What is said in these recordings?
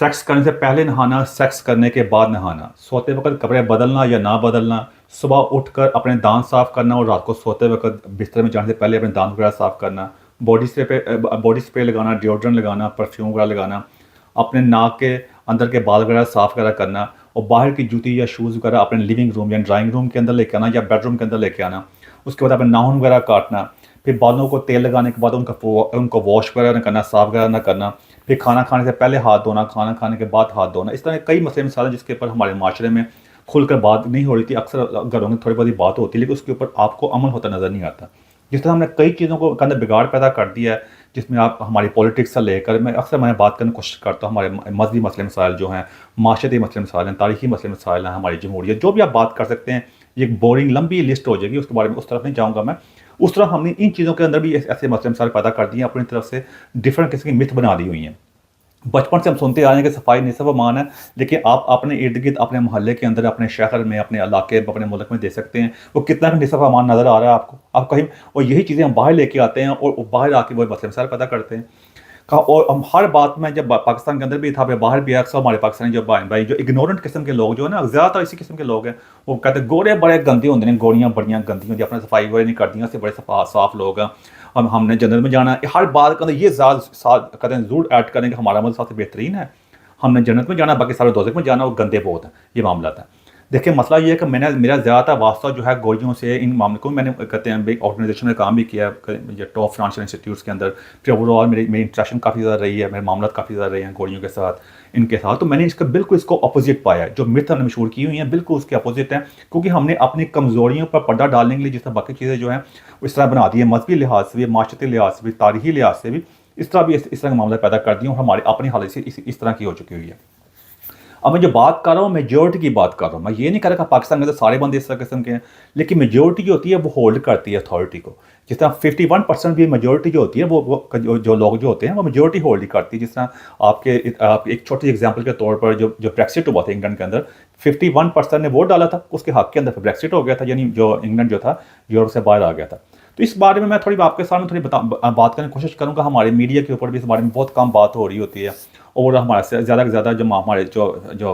Sex करने से पहले नहाना, सेक्स करने के बाद नहाना, सोते वक़्त कपड़े बदलना या ना बदलना, सुबह उठकर अपने दाँत साफ़ करना और रात को सोते वक़्त बिस्तर में जाने से पहले अपने दाँत वगैरह साफ़ करना, बॉडी स्प्रे लगाना, डिओड्रेंट लगाना, परफ्यूम वगैरह लगाना, अपने नाक के अंदर के बाल वगैरह साफ़ वगैरह करना और बाहर की जूती या शूज़ वगैरह अपने लिविंग रूम या ड्राइंग रूम के अंदर लेके आना या बेडरूम के अंदर लेके आना। उसके बाद अपने नाखून वगैरह काटना, फिर बालों को तेल लगाने के बाद उनको वॉश वगैरह ना करना, साफ़ वगैरह ना करना, फिर खाना खाने से पहले हाथ धोना, खाना खाने के बाद हाथ धोना। इस तरह के कई मसले मिसाल हैं जिसके ऊपर हमारे माशरे में खुलकर बात नहीं हो रही थी। अक्सर घरों में थोड़ी बहुत बात होती है लेकिन उसके ऊपर आपको अमल होता नज़र नहीं आता। जिस तरह हमने कई चीज़ों को के अंदर बिगाड़ पैदा कर दिया है, जिसमें आप हमारी पॉलिटिक्स से लेकर मैं बात करने की कोशिश करता हूँ, हमारे मज़हबी मसले मसाइल जो हैं, माशरती मसले मसाइल हैं, तारीख़ी मसले मसाइल हैं, हमारी जमहूरियत, जो भी आप बात कर सकते हैं, ये एक बोरिंग लंबी लिस्ट हो जाएगी, उसके बारे में उस तरफ नहीं जाऊँगा मैं। उस तरह हमने इन चीज़ों के अंदर भी ऐसे मसले मसाइल पैदा कर दिए हैं, अपनी तरफ से डिफरेंट किस्म की मिथ बना दी हुई हैं। बचपन से हम सुनते आ रहे हैं कि सफाई निसफ़ ईमान है, लेकिन आप अपने इर्द-गिर्द, अपने मोहल्ले के अंदर, अपने शहर में, अपने इलाके, अपने मुल्क में देख सकते हैं, वो कितना निसफ़ ईमान नज़र आ रहा है आपको। आप कहीं और यही चीज़ें हम बाहर लेके आते हैं और बाहर आके वो मसले मसाइल पैदा करते हैं। कहा और हम हर बात में, जब पाकिस्तान के अंदर भी था, बाहर भी है, अक्सर हमारे पाकिस्तानी जो बहन भाई जो इग्नोरेंट किस्म के लोग जो है ना, ज़्यादातर इसी किस्म के लोग हैं, वो कहते हैं गोरे बड़े गंदे होंगे ने, गोरियां बड़ियां गंदी होंगी, अपने सफाई वगैरह नहीं करती, से बड़े साफ लोग हैं, हमने जन्नत में जाना है। हर बात के अंदर ये कहते हैं ज़रूर ऐड करें कि हमारा अमल सबसे बेहतरीन है, हमने जन्नत में जाना, बाकी सारे दोज़ख में जाना, वो गंदे बहुत हैं। ये मामला था। देखिए मसला ये है कि मेरा ज़्यादातर वास्ता जो है गोरियों से, इन मामले को मैंने कहते हैं भाई ऑर्गेनाइजेशन में काम भी किया है टॉप फाइनेंशियल इंस्टीट्यूट्स के अंदर, फिर ओवरऑल मेरी इंटरेक्शन काफ़ी ज़्यादा रही है, मेरे मामला काफ़ी ज़्यादा रहे हैं गोरियों के साथ, इनके साथ। तो मैंने इसको अपोजिट पाया है। जो मिथ हमने मशहूर की हुई हैं बिल्कुल उसके अपोजिट हैं, क्योंकि हमने अपनी कमज़ोरियों पर पर्दा डालने के लिए जिस तरह बाकी चीज़ें जो हैं वो इस तरह बना दी है, मजहबी लिहाज से भी, माशरती लिहाज से भी, तारीखी लिहाज से भी, इस तरह भी इस तरह का मामला पैदा कर दिया और हमारी अपनी हालत से इस तरह की हो चुकी हुई है। अब मैं जो बात कर रहा हूँ मेजॉरिटी की बात कर रहा हूँ, मैं ये नहीं कह रहा कि पाकिस्तान के अंदर सारे बंदे इस तरह किस्म के हैं, लेकिन मेजॉरिटी जो होती है वो होल्ड करती है अथॉरिटी को। जिस तरह 51% भी मेजॉरिटी जो होती है वो जो लोग जो होते हैं वो मेजॉरिटी होल्ड ही करती है। जिस तरह आप एक छोटी एग्जांपल के तौर पर जो जो ब्रेक्सिट हुआ था इंग्लैंड के अंदर, 51% ने वोट डाला था, उसके हक के अंदर ब्रेक्सिट हो गया था, यानी जो इंग्लैंड जो था यूरोप से बाहर आ गया था। तो इस बारे में मैं थोड़ी आपके सामने बात करने की कोशिश करूँगा। हमारे मीडिया के ऊपर भी इस बारे में बहुत कम बात हो रही होती है और हमारे से ज़्यादा से ज़्यादा जो हमारे जो जो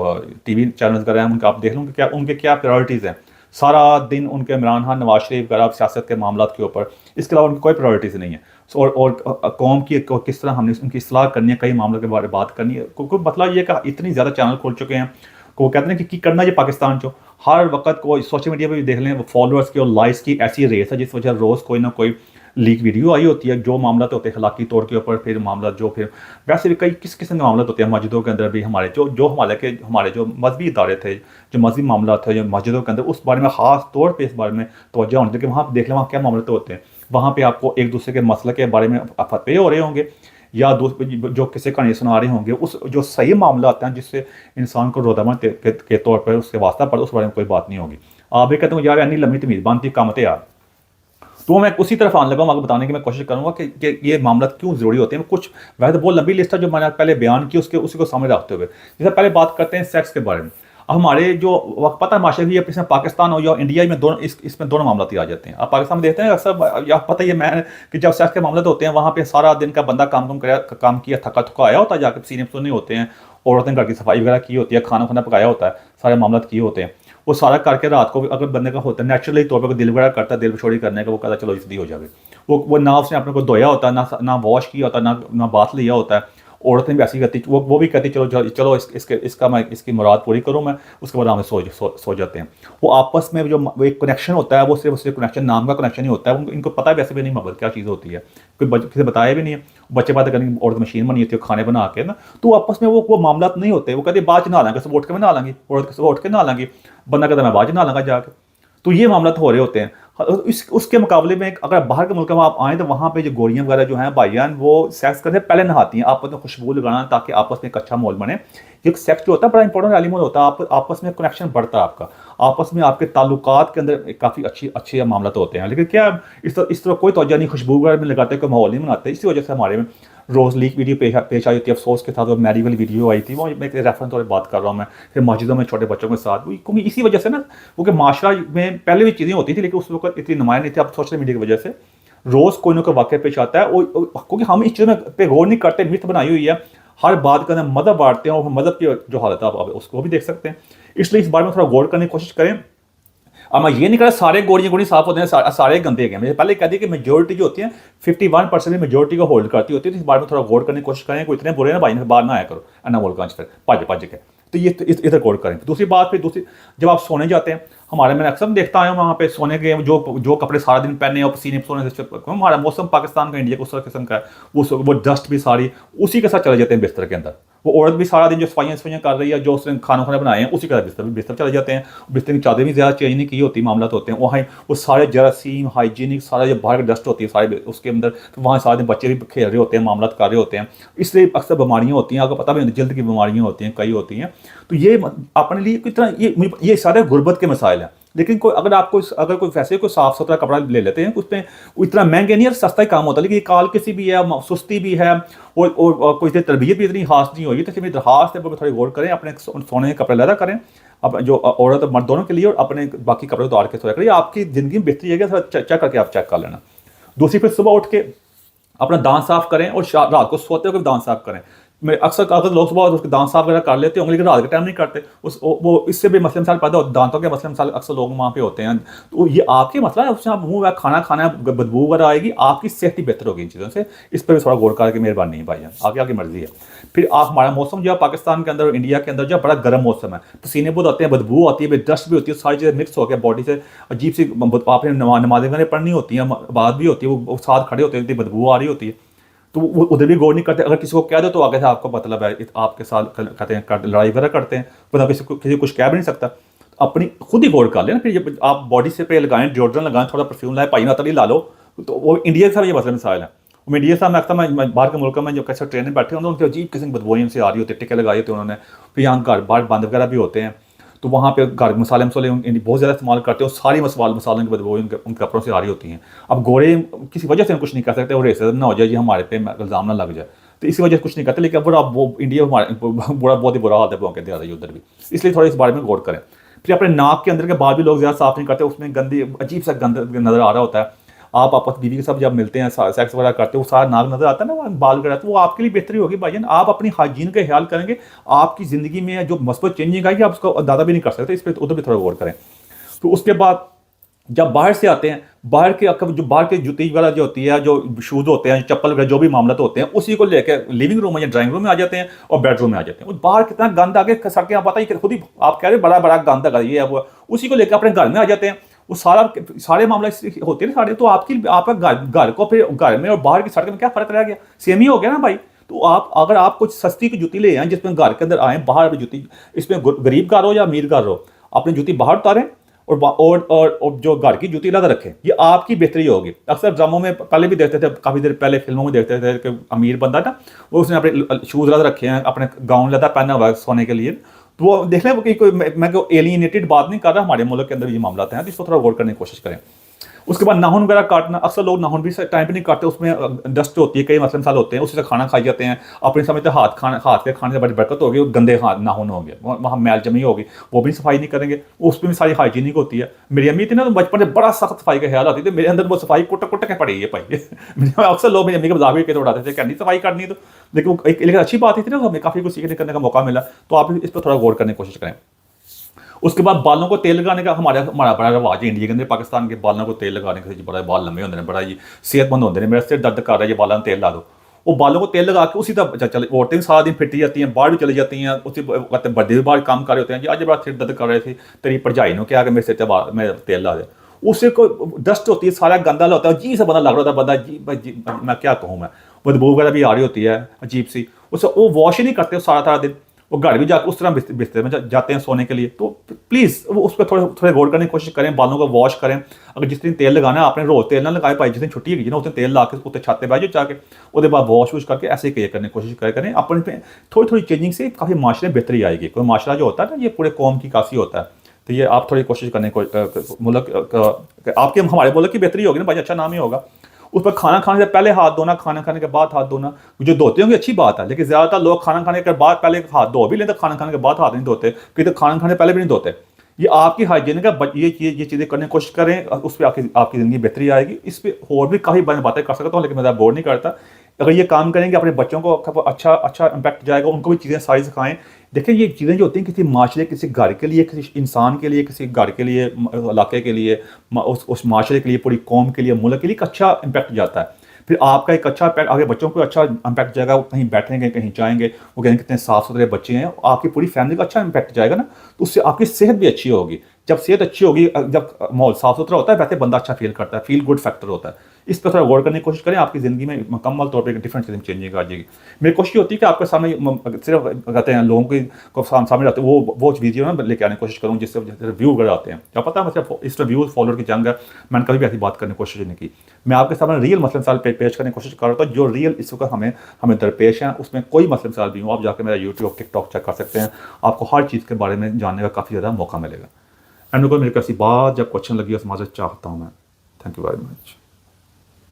टीवी चैनल्स वगैरह हैं उनका आप देख लो कि उनके क्या प्रायोरिटीज़ हैं। सारा दिन उनके इमरान खान, नवाज शरीफ वगैरह सियासत के मामला के ऊपर, इसके अलावा उनकी कोई प्रायोरिटीज़ नहीं है। और कौम की किस तरह हमने उनकी इस्लाह करनी है, कई मामलों के बारे में बात करनी है। क्योंकि मतलब ये कि इतनी ज़्यादा चैनल खोल चुके हैं कि वो कहते हैं कि करना ये पाकिस्तान जो हर वक्त को सोशल मीडिया पर भी देख लें, फॉलोअर्स की और लाइक्स की ऐसी रेस है जिस वजह रोज़ कोई ना कोई लीक वीडियो आई होती है। जो मामला तो होते हैं अखलाकी तौर के ऊपर, फिर मामला जो फिर वैसे भी कई किस किस्म के मामला होते हैं मस्जिदों के अंदर भी, हमारे जो मजहबी इदारे थे, जो मजहबी मामला थे जो मस्जिदों के अंदर, उस बारे में ख़ास तौर पर इस बारे में तवज्जो होनी चाहिए कि वहाँ पर देख लें वहाँ क्या मामले तो होते हैं। वहाँ पर आपको एक दूसरे के मसले के बारे में फतवे हो रहे होंगे या जो किसी कहानी सुना रहे होंगे, उस जो सही मामला आते हैं जिससे इंसान को रोज़मर्रा के तौर पर उसके वास्ता पर उस बारे में कोई बात नहीं होगी। आप भी कहते हो यार इतनी लंबी तमीज़ बनती कामते यार, तो मैं उसी तरफ आने लगा हूँ, आपको बताने की मैं कोशिश करूँगा कि ये मामला क्यों ज़रूरी होते हैं। कुछ वैसे तो बहुत लंबी लिस्ट है जो मैंने पहले बयान की, उसी को सामने रखते हुए जैसे पहले बात करते हैं सेक्स के बारे में। अब हमारे जो वक्त पता है माशरे की, इसमें पाकिस्तान हो या इंडिया में, दोनों इसमें दोनों मामला आ जाते हैं। आप पाकिस्तान में देखते हैं अक्सर, या पता ही है मैं कि जब सेक्स के मामले होते हैं वहाँ पे सारा दिन का बंदा काम किया, थका थका आया होता है, जाकर सीने सुने होते हैं, औरतें घर की सफाई वगैरह की होती है, खाना खाना पकाया होता है, सारे मामला किए होते हैं। वो सारा करके रात को अगर बंदे का होता है नेचुरली तौर पर दिल वगैरह करता है, दिल छोड़ी करने का, वो कहता है चलो जल्दी हो जाए। वो ना उसने अपने को धोया होता है, ना वॉश किया होता, ना बाथ लिया होता है। औरतें भी ऐसी कहती, वो भी कहती चलो इसकी मुराद पूरी करूँ मैं, उसके बाद हमें सो जाते हैं। वो आपस में जो वो एक कनेक्शन होता है वो सिर्फ कनेक्शन, नाम का कनेक्शन ही होता है। इनको पता है वैसे भी नहीं मोहब्बत क्या चीज़ होती है, किसी बताया भी नहीं है। बच्चे बातें करने की औरत मशीन बनी होती है खाने बना के ना, तो आपस में वो मामला नहीं होते। वो कहते बाद नहा लेंगे, सब उठ के मैं नहा लेंगी, औरत सुबह उठ के नहा लेंगी, बंदा कहता मैं बाद नहा लूँगा जाके। तो ये मामला तो हो रहे होते हैं। उसके मुकाबले में अगर बाहर के मुल्क में आप आएँ तो वहाँ पे जो गोरियाँ वगैरह जो हैं भाईजान, वो सेक्स करने से पहले नहाती हैं, आपस में खुशबू लगाना ताकि आपस में एक अच्छा माहौल बने। ये सेक्स जो होता है बड़ा इंपॉर्टेंट एलिमेंट होता है, आपस में कनेक्शन बढ़ता है आपका, आपस में आपके ताल्लुकात के अंदर काफ़ी अच्छे मामला तो होते हैं। लेकिन क्या इस तरह कोई तवज्जो नहीं, खुशबू वगैरह में लगाते, कोई माहौल नहीं बनाते। इसी वजह से हमारे में रोज़ लीक वीडियो पेश आई होती है। अफसोस के साथ वो मेरी वाली वीडियो आई थी, वो मैं रेफरेंस तौर पर बात कर रहा हूँ मैं, फिर मस्जिदों में छोटे बच्चों के साथ, क्योंकि इसी वजह से ना, क्योंकि माशरा में पहले भी चीज़ें होती थी लेकिन उस वक्त इतनी नुमाया नहीं थी। अब सोशल मीडिया की वजह से रोज़ कोई ना कोई वाक़या पेश आता है, क्योंकि हम इस चीज़ में पे गौर नहीं करते, मिथ बनाई हुई है। हर बात के अंदर मज़हब बांटते हैं और मज़हब की जो हालत है आप उसको भी देख सकते हैं। इसलिए इस बारे में थोड़ा गौर करने की कोशिश करें। अब मैं ये नहीं कह रहा सारे गोरियाँ गोरी साफ होते हैं, सारे गंदे हैं। मुझे पहले कह दिया कि मेजोरिटी जो होती है 51% में मेजोरिटी को होल्ड करती होती है। तो इस बारे में थोड़ा गौर करने की कोशिश करें। कोई इतने बुरे ना भाई ने बाहर ना आया करो अन्ना बोल फिर भज के। तो ये इधर गौर करें। दूसरी बात, फिर दूसरी, जब आप सोने जाते हैं, हमारे मैंने अक्सर देखता आया हूँ वहाँ पे सोने के जो कपड़े सारा दिन पहने और पसीने सोने से, हमारा मौसम पाकिस्तान का इंडिया का उस किस्म का है, वो डस्ट भी सारी उसी के साथ चले जाते हैं बिस्तर के अंदर। वो औरत भी सारा दिन जो सफाइयाँ कर रही है, जो उसने खाना बनाए हैं, उसी का बिस्तर चले जाते हैं। बिस्तर की चादर भी ज़्यादा चेंज नहीं की होती, मामला होते हैं वहाँ वो सारे जरासीम हाइजीनिक सारा जो बाहर डस्ट होती है सारे उसके अंदर, तो वहाँ सारे दिन बच्चे भी खेल रहे होते हैं, मामला कर रहे होते हैं। इसलिए अक्सर बीमारियाँ होती हैं, आपको पता भी नहीं, जल्द की बीमारियाँ होती हैं, कई होती हैं। तो ये अपने लिए कितना ये सारे गुर्बत के मसाइल हैं। लेकिन कोई अगर कोई वैसे कोई साफ सुथरा कपड़ा ले लेते हैं, उसमें इतना महंगे नहीं है, सस्ता ही काम होता है, लेकिन काल किसी भी है, सुस्ती भी है और कोई तरबियत भी इतनी खास नहीं होगी। तो मेरी दरखास्त है थोड़ी गौर करें, अपने सोने के कपड़े लदा करें, अब जो औरत और मर्द दोनों के लिए, और अपने बाकी कपड़े उतार के सोया करिए। आपकी ज़िंदगी में बेहतरी है, थोड़ा चेक करके आप चेक कर लेना। दूसरी, फिर सुबह उठ के अपना दांत साफ करें और रात को सोते हुए दांत साफ करें। मैं अक्सर लोग सुबह उसके दांत साफ वगैरह कर लेते होंगे, लेकिन रात के टाइम नहीं करते। वो इससे भी मसले मसाइल पैदा होते, दांतों के मसले मसाइल अक्सर लोग वहाँ पे होते हैं। तो ये आपकी मसला है, उससे आप मुँह में खाना खाना बदबू वगैरह आएगी, आपकी सेहत ही बेहतर होगी इन चीज़ों से। इस पर भी थोड़ा गौर करके मेहरबानी नहीं भाईजान, आगे आपकी मर्जी है। फिर आप हमारा मौसम जो है पाकिस्तान के अंदर और इंडिया के अंदर जो बड़ा गर्म मौसम है, पसीने बहुत आते हैं, बदबू आती है, डस्ट भी होती है, सारी चीज़ें मिक्स हो गया बॉडी से, अजीब सी आपने नमाज़ें वगैरह पढ़नी होती हैं, बात भी होती है, वो साथ खड़े होते हैं, इतनी बदबू आ रही होती है, तो वो उधर भी गौर नहीं करते। अगर किसी को कह दो तो आगे से आपको मतलब है आपके साथ कहते हैं लड़ाई वगैरह करते हैं, पता किसी को कुछ कह भी नहीं सकता। अपनी खुद ही गौर कर लेना। फिर जब आप बॉडी से पे लगाएं, डिओड्रेंट लगाएं, थोड़ा परफ्यूम लाए, पाई नातली ला लो, तो वो इंडिया के साथ ये मसले मसाइल है। इंडिया के साथ मैं अक्सर मैं बाहर के मुल्कों में जो कैसे ट्रेन में बैठे होंगे, उनकी अजीब किस्म की बदबूएं उनसे आ रही होती है, टिके लगाए होते हैं उन्होंने। फिर यहाँ घर बाहर बंद वगैरह भी होते हैं, तो वहाँ पे घर मसाले बहुत ज़्यादा इस्तेमाल करते हैं, सारी मसालों की बदबू उनके कपड़ों से आ रही होती हैं। अब गोरे किसी वजह से कुछ नहीं कर सकते, और रेसिज्म ना हो जाए, ये हमारे पे इल्ज़ाम ना लग जाए, तो इसी वजह से कुछ नहीं करते। लेकिन वो इंडिया हमारे बहुत ही बुरा हाल है कहते हैं उधर भी, इसलिए थोड़ा इस बारे में गौर करें। फिर अपने नाक के अंदर के बाल भी लोग ज़्यादा साफ नहीं करते, उसमें गंदी अजीब सा गंद नज़र आ रहा होता है। आप आपस बीवी के साथ जब मिलते हैं, सेक्स वगैरह करते हो, वो सारा नाक नज़र आता है ना, बाल वगैरह, तो वो आपके लिए बेहतरी होगी भाईजान। आप अपनी हाइजीन का ख्याल करेंगे, आपकी ज़िंदगी में जो मस्बत चेंजिंग आएगी, आप उसको अंदाज़ा भी नहीं कर सकते। इस पर उधर भी थोड़ा गौर करें। तो उसके बाद जब बाहर से आते हैं, बाहर के जूती वगैरह जो होती है, जो शूज़ होते हैं, चप्पल वगैरह जो भी मामला होते हैं, उसी को लेकर लिविंग रूम या ड्राइंग रूम में आ जाते हैं और बेडरूम में आ जाते हैं। बाहर कितना गंद आगे सड़कें, आप पता ही खुद ही आप कह रहे बड़ा बड़ा गंद है, ये है वो, उसी को लेकर अपने घर में आ जाते हैं। वो सारे मामले होते हैं सारे, तो आपका घर को फिर घर में और बाहर की सड़क में क्या फ़र्क रह गया? सेम ही हो गया ना भाई। तो अगर आप कुछ सस्ती की जूती ले आए जिसमें घर के अंदर आए, बाहर भी जूती, इसमें गरीब घर हो या अमीर घर हो, अपनी जूती बाहर उतारें और जो घर की जूती अलग रखें, ये आपकी बेहतरी होगी। अक्सर ड्रामों में पहले भी देखते थे, काफ़ी देर पहले फिल्मों में देखते थे कि अमीर बंदा था, वो उसने अपने शूज़ अलग रखे हैं, अपने गाउन लदा पहना हुआ है सोने के लिए। तो वो देख लें कि मैं कोई एलियनेटेड बात नहीं कर रहा, हमारे मुल्क के अंदर ये मामला हैं, तो इसको थोड़ा गौर करने की कोशिश करें। उसके बाद नाखून वगैरह काटना, अक्सर लोग नाखून भी टाइम पे नहीं काटते, उसमें डस्ट होती है, कई मसले मसाले होते हैं, उसी से खाना खाई जाते हैं। अपने समझते हाथ के खाने से बड़ी बरकत होगी, गंदे हाथ नाखून हो गए, वहाँ मैल जमी होगी, वो भी सफाई नहीं करेंगे, उसमें भी सारी हाइजीनिक होती है। मेरी अम्मी थी ना, तो बचपन में बड़ा सख्त सफाई का ख्याल होती थी, मेरे अंदर वो सफाई कुट के पड़ी है भाई। अक्सर लोग मेरी अम्मी के मजाक भी कहते उड़ाते थे, क्या नहीं सफाई करनी, तो लेकिन अच्छी बात ही थी ना, हमें काफ़ी कुछ सीखने करने का मौका मिला। तो आप इस पर थोड़ा गौर करने की कोशिश करें। उसके बाद बालों को तेल लगाने का हमारा बड़ा रवाज है इंडिया के अंदर। पाकिस्तान के बालों को तेल लगाने का बड़ा बाल लंबे होते हैं, बड़ा ही सेहतमंद होते हैं। मेरा सिर दर्द कर रहा है, ये बालों में तेल ला दो, वो बालों को तेल लगा के उसी तरह चले। औरतें सारा दिन फिरती जाती हैं, बाहर भी चली जाती हैं, उसी बड़े भी बाहर काम कर रहे होते हैं, जी आज बड़ा सिर दर्द कर रहे थे, तेरी भरजाई ने क्या कि मेरे सिर में तेल ला दे, उससे कोई डस्ट होती है, सारा गंदा होता है, जी सा बंदा लग रहा होता है, बंदा जी मैं क्या कहूँ, मैं बदबू वगैरह भी आ रही होती है अजीब सी, उससे वो वॉश ही नहीं करते सारा दिन, वो घर भी जाकर उस तरह बिस्तर में जाते हैं सोने के लिए। तो प्लीज़ वो उस पर थोड़े गौर करने की कोशिश करें, बालों को वॉश करें। अगर जिस दिन तेल लगाना है, आपने रोज़ तेल ना लगाए पाए, जिस दिन छुट्टी है ना, उस दिन तेल ला के उत्ते छाते बैठ जाओ जाके, उसके बाद वॉश वॉश करके ऐसे ही करने की कोशिश करें। अपने पे थोड़ी चेंजिंग से काफ़ी माशरे में बेहतरी आएगी। कोई माशरा जो होता है ना, ये पूरे कौम की काफ़ी होता है, तो ये आप थोड़ी कोशिश करने को मुल्क आपके हमारे मुल्क की बेहतरी होगी ना भाई, अच्छा नाम ही होगा। उस पर खाना खाने से पहले हाथ धोना, खाना खाने के बाद हाथ धोना, जो धोते होंगे अच्छी बात है, लेकिन ज़्यादातर लोग खाना खाने के बाद पहले हाथ धो भी लेते, खाना खाने के बाद हाथ नहीं धोते, कि तो खाना खाने पहले भी नहीं धोते। ये आपकी हाइजीन का ये चीज़ें करने की कोशिश करें, उस पर आपकी ज़िंदगी बेहतरी आएगी। इस पर और भी काफ़ी बातें कर सकता हूँ, लेकिन मैं बोर नहीं करता। अगर ये काम करेंगे अपने बच्चों को अच्छा अच्छा इम्पैक्ट जाएगा, उनको भी चीज़ें सारी सिखाएं। देखिए ये चीज़ें जो होती हैं किसी माशरे, किसी घर के लिए, किसी इंसान के लिए, किसी घर के लिए, इलाके के लिए, उस माशरे के लिए, पूरी कौम के लिए, मुल्क के लिए एक अच्छा इम्पैक्ट जाता है। फिर आपका एक अच्छा इम्पैक्ट आगे बच्चों को अच्छा इम्पैक्ट जाएगा, वो कहीं बैठेंगे, कहीं जाएंगे, वो कहेंगे कितने साफ सुथरे बच्चे हैं, आपकी पूरी फैमिली का अच्छा इम्पैक्ट जाएगा ना, तो उससे आपकी सेहत भी अच्छी होगी। जब सेहत अच्छी होगी, जब माहौल साफ सुथरा होता है, वैसे बंदा अच्छा फील करता है, फील गुड फैक्टर होता है। इस पर थोड़ा गौर करने की कोशिश करें, आपकी ज़िंदगी में मुकम्मल तौर पर एक डिफरेंट चीज़ें चेंजिंग आ जाएगी। मेरी कोशिश ये होती है कि आपके सामने सिर्फ कहते हैं लोगों की को सामने रहते हैं, वो वीडियो ना लेके आने की कोशिश करूँ जिससे व्यू वगैरह आते हैं। क्या पता है मतलब इस पर व्यूज़ फॉलोअर की जंग है, मैंने कभी भी ऐसी बात करने की कोशिश नहीं की। मैं आपके सामने रियल मसले मसाइल पेश करने की कोशिश कर रहा था, जो रियल इस वक्त हमें हमें दरपेश हैं, उसमें कोई मसले मसाइल भी हो, आप जाकर मेरा यूट्यूब टिकटॉक चेक कर सकते हैं, आपको हर चीज़ के बारे में जानने का काफ़ी ज़्यादा मौका मिलेगा। एंड मेरे को ऐसी बात जब क्वेश्चन लगी उस माजरत चाहता हूँ मैं। Thank you very much.